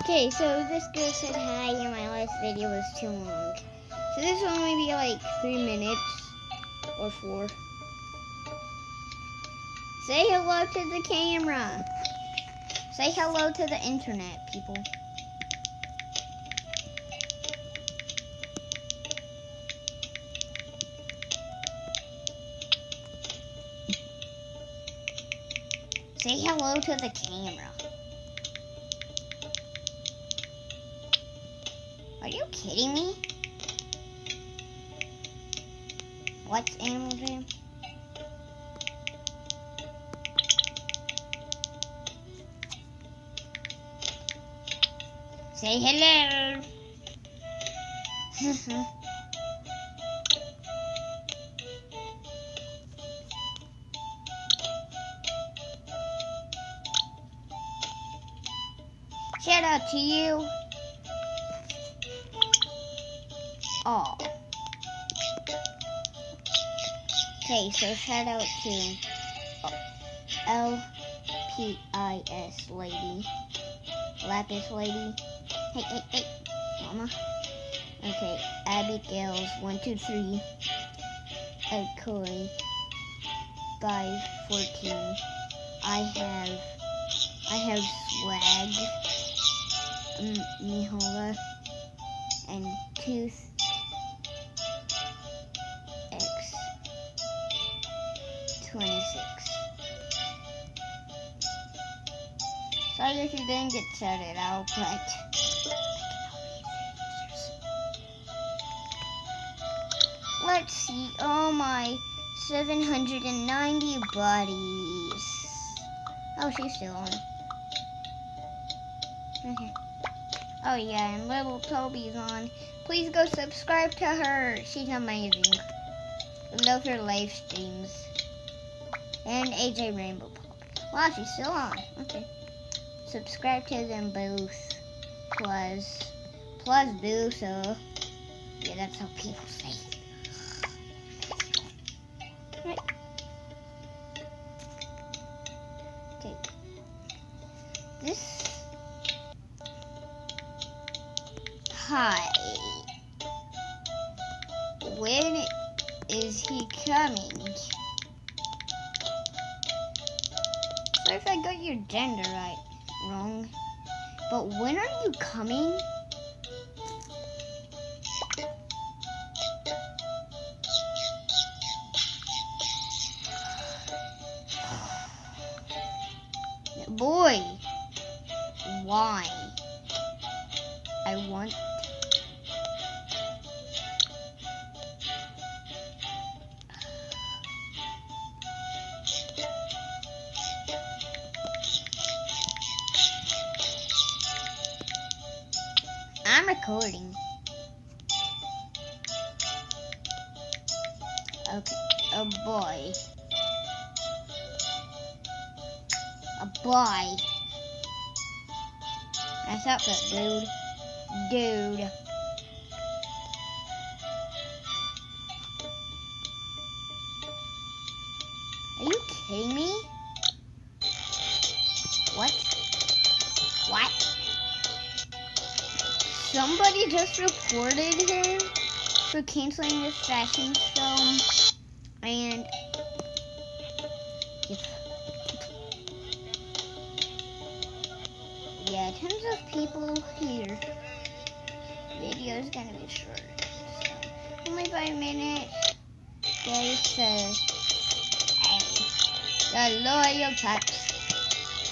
Okay, so this girl said hi and my last video was too long. So this will only be like 3 minutes or 4. Say hello to the camera. Say hello to the internet, people. Say hello to the camera. Are you kidding me? What's Animal Jam? Say hello. Shout out to you. Oh. Okay, so shout out to LPIS lady. Lapis lady. Hey, mama. Okay, Abigail's 123. Koi 514. I have Swag. Mihola and Tooth X26. Sorry if you didn't get shouted out, but let's see. Oh my, 790 buddies. Oh, she's still on. Okay. Oh yeah, and little Toby's on. Please go subscribe to her. She's amazing. Love her live streams. And AJ Rainbow Pop. Wow, she's still on. Okay. Subscribe to them both. Plus boo, so yeah, that's how people say it. Right. Okay. This. Hi. When is he coming? Sorry if I got your gender wrong. But when are you coming? Boy, why? I want. I'm recording. Okay, a boy. That's not good, dude. Are you kidding me? What? Somebody just reported him for canceling this fashion show, and yeah, tons of people here. Video is gonna be short, so only 5 minutes. Guys, the loyal pups.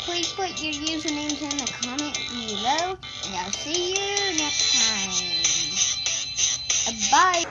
Please put your usernames in the comment below, and I'll see you next time. Bye.